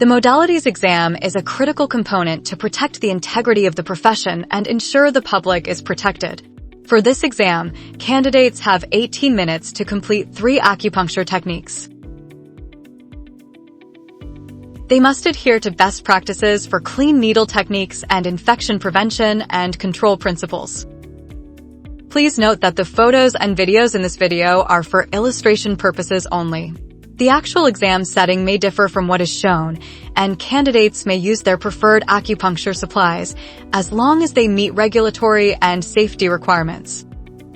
The Modalities exam is a critical component to protect the integrity of the profession and ensure the public is protected. For this exam, candidates have 18 minutes to complete 3 acupuncture techniques. They must adhere to best practices for clean needle techniques and infection prevention and control principles. Please note that the photos and videos in this video are for illustration purposes only. The actual exam setting may differ from what is shown, and candidates may use their preferred acupuncture supplies as long as they meet regulatory and safety requirements.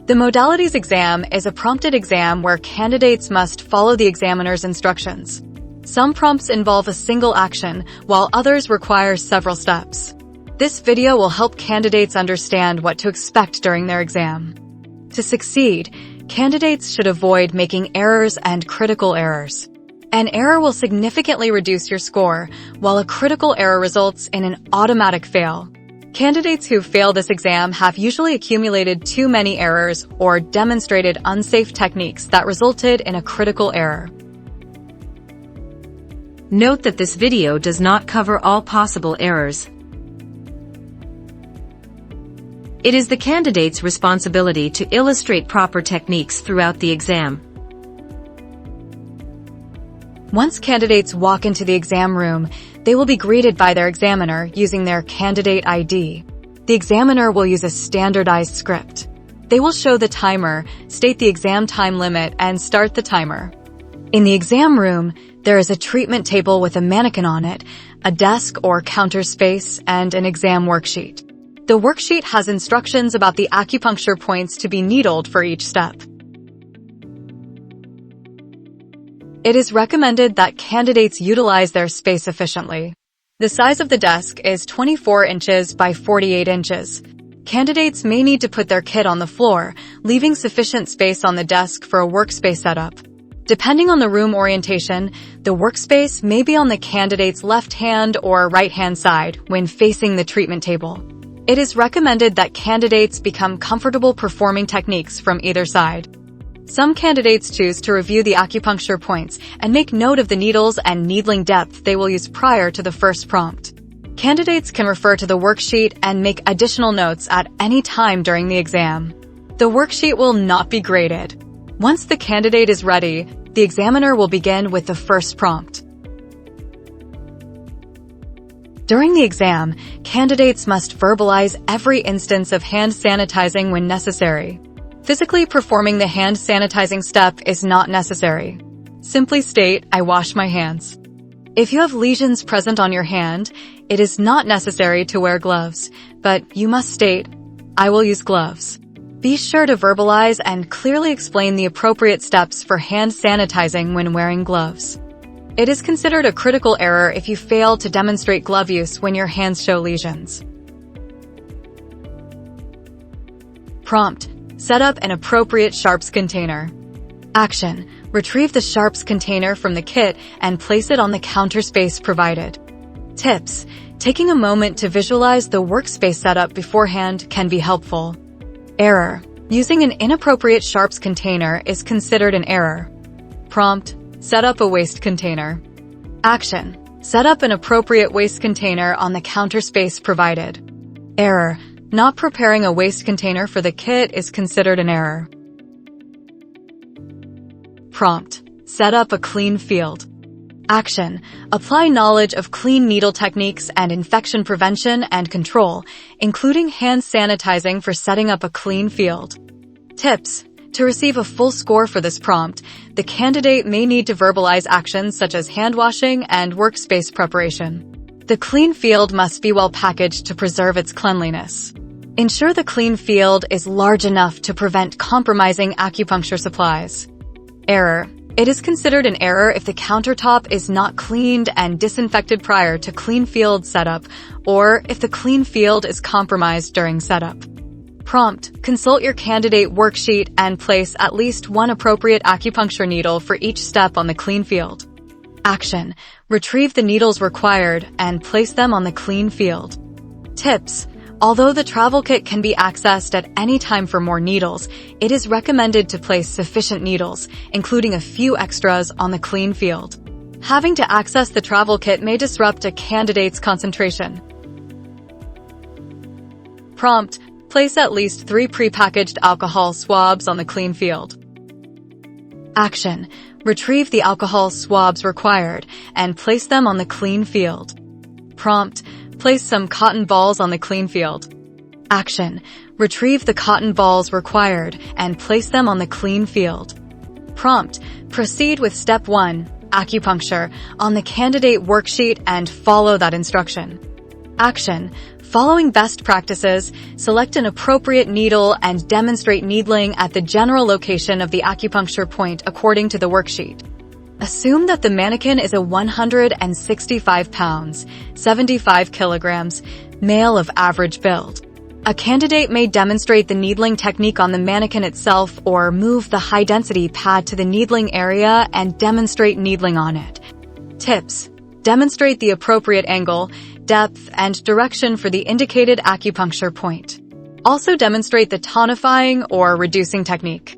The Modalities exam is a prompted exam where candidates must follow the examiner's instructions. Some prompts involve a single action, while others require several steps. This video will help candidates understand what to expect during their exam. To succeed, candidates should avoid making errors and critical errors. An error will significantly reduce your score, while a critical error results in an automatic fail. Candidates who fail this exam have usually accumulated too many errors or demonstrated unsafe techniques that resulted in a critical error. Note that this video does not cover all possible errors. It is the candidate's responsibility to illustrate proper techniques throughout the exam. Once candidates walk into the exam room, they will be greeted by their examiner using their candidate ID. The examiner will use a standardized script. They will show the timer, state the exam time limit, and start the timer. In the exam room, there is a treatment table with a mannequin on it, a desk or counter space, and an exam worksheet. The worksheet has instructions about the acupuncture points to be needled for each step. It is recommended that candidates utilize their space efficiently. The size of the desk is 24 inches by 48 inches. Candidates may need to put their kit on the floor, leaving sufficient space on the desk for a workspace setup. Depending on the room orientation, the workspace may be on the candidate's left hand or right hand side when facing the treatment table. It is recommended that candidates become comfortable performing techniques from either side. Some candidates choose to review the acupuncture points and make note of the needles and needling depth they will use prior to the first prompt. Candidates can refer to the worksheet and make additional notes at any time during the exam. The worksheet will not be graded. Once the candidate is ready, the examiner will begin with the first prompt. During the exam, candidates must verbalize every instance of hand sanitizing when necessary. Physically performing the hand sanitizing step is not necessary. Simply state, "I wash my hands." If you have lesions present on your hand, it is not necessary to wear gloves, but you must state, "I will use gloves." Be sure to verbalize and clearly explain the appropriate steps for hand sanitizing when wearing gloves. It is considered a critical error if you fail to demonstrate glove use when your hands show lesions. Prompt: set up an appropriate sharps container. Action: retrieve the sharps container from the kit and place it on the counter space provided. Tips: taking a moment to visualize the workspace setup beforehand can be helpful. Error: using an inappropriate sharps container is considered an error. Prompt: set up a waste container. Action: set up an appropriate waste container on the counter space provided. Error: not preparing a waste container for the kit is considered an error. Prompt: set up a clean field. Action: apply knowledge of clean needle techniques and infection prevention and control, including hand sanitizing for setting up a clean field. Tips: to receive a full score for this prompt, the candidate may need to verbalize actions such as hand washing and workspace preparation. The clean field must be well packaged to preserve its cleanliness. Ensure the clean field is large enough to prevent compromising acupuncture supplies. Error: it is considered an error if the countertop is not cleaned and disinfected prior to clean field setup, or if the clean field is compromised during setup. Prompt: consult your candidate worksheet and place at least one appropriate acupuncture needle for each step on the clean field. Action: retrieve the needles required and place them on the clean field. Tips: although the travel kit can be accessed at any time for more needles, it is recommended to place sufficient needles, including a few extras, on the clean field. Having to access the travel kit may disrupt a candidate's concentration. Prompt: place at least 3 prepackaged alcohol swabs on the clean field. Action: retrieve the alcohol swabs required and place them on the clean field. Prompt: place some cotton balls on the clean field. Action: retrieve the cotton balls required and place them on the clean field. Prompt: proceed with step 1, acupuncture, on the candidate worksheet and follow that instruction. Action: following best practices, select an appropriate needle and demonstrate needling at the general location of the acupuncture point according to the worksheet. Assume that the mannequin is a 165 pounds, 75 kilograms, male of average build. A candidate may demonstrate the needling technique on the mannequin itself or move the high-density pad to the needling area and demonstrate needling on it. Tips: demonstrate the appropriate angle, depth, and direction for the indicated acupuncture point. Also demonstrate the tonifying or reducing technique.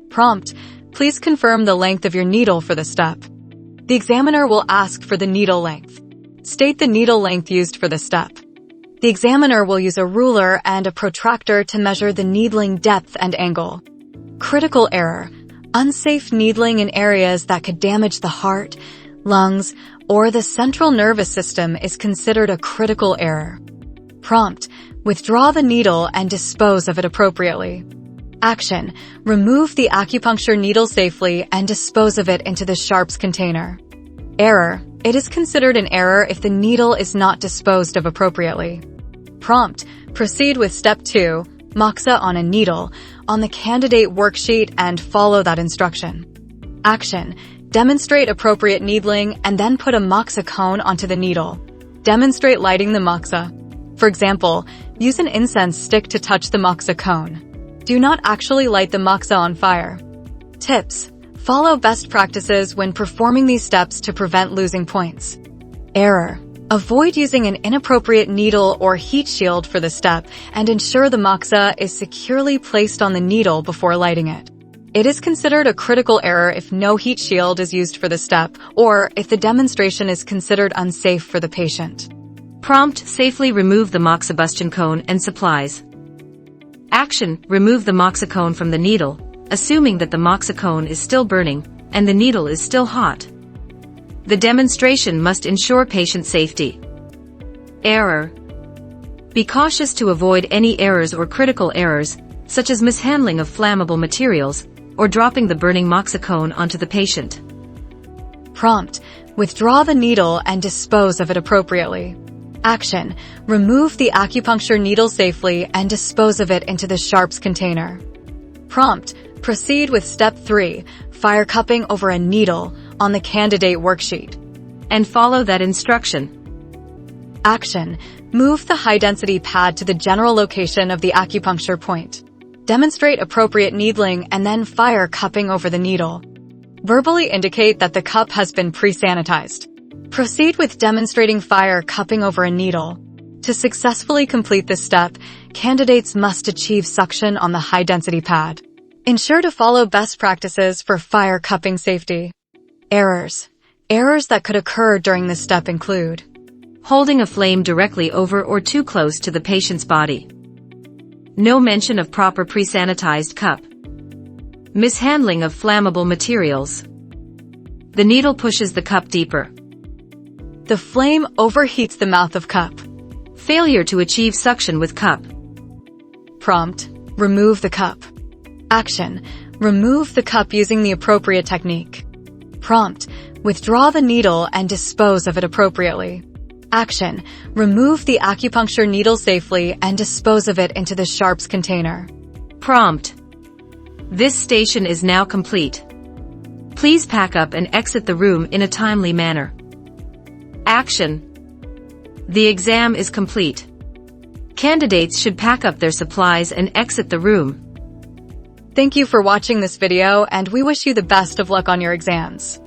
Prompt: please confirm the length of your needle for the step. The examiner will ask for the needle length. State the needle length used for the step. The examiner will use a ruler and a protractor to measure the needling depth and angle. Critical error: unsafe needling in areas that could damage the heart, lungs, or the central nervous system is considered a critical error. Prompt: withdraw the needle and dispose of it appropriately. Action: remove the acupuncture needle safely and dispose of it into the sharps container. Error: it is considered an error if the needle is not disposed of appropriately. Prompt: proceed with step 2, moxa on a needle, on the candidate worksheet and follow that instruction. Action: demonstrate appropriate needling and then put a moxa cone onto the needle. Demonstrate lighting the moxa. For example, use an incense stick to touch the moxa cone. Do not actually light the moxa on fire. Tips: follow best practices when performing these steps to prevent losing points. Error: avoid using an inappropriate needle or heat shield for the step and ensure the moxa is securely placed on the needle before lighting it. It is considered a critical error if no heat shield is used for the step or if the demonstration is considered unsafe for the patient. Prompt: safely remove the moxibustion cone and supplies. Action: remove the moxa cone from the needle, assuming that the moxa cone is still burning and the needle is still hot. The demonstration must ensure patient safety. Error: be cautious to avoid any errors or critical errors, such as mishandling of flammable materials or dropping the burning moxa cone onto the patient. Prompt: withdraw the needle and dispose of it appropriately. Action: remove the acupuncture needle safely and dispose of it into the sharps container. Prompt: proceed with step 3, fire cupping over a needle, on the candidate worksheet. And follow that instruction. Action: move the high-density pad to the general location of the acupuncture point. Demonstrate appropriate needling and then fire cupping over the needle. Verbally indicate that the cup has been pre-sanitized. Proceed with demonstrating fire cupping over a needle. To successfully complete this step, candidates must achieve suction on the high-density pad. Ensure to follow best practices for fire cupping safety. Errors. Errors that could occur during this step include holding a flame directly over or too close to the patient's body, no mention of proper pre-sanitized cup, mishandling of flammable materials, the needle pushes the cup deeper, the flame overheats the mouth of cup, failure to achieve suction with cup. Prompt: remove the cup. Action: remove the cup using the appropriate technique. Prompt: withdraw the needle and dispose of it appropriately. Action: remove the acupuncture needle safely and dispose of it into the sharps container. Prompt: this station is now complete. Please pack up and exit the room in a timely manner. Action: the exam is complete. Candidates should pack up their supplies and exit the room. Thank you for watching this video, and we wish you the best of luck on your exams.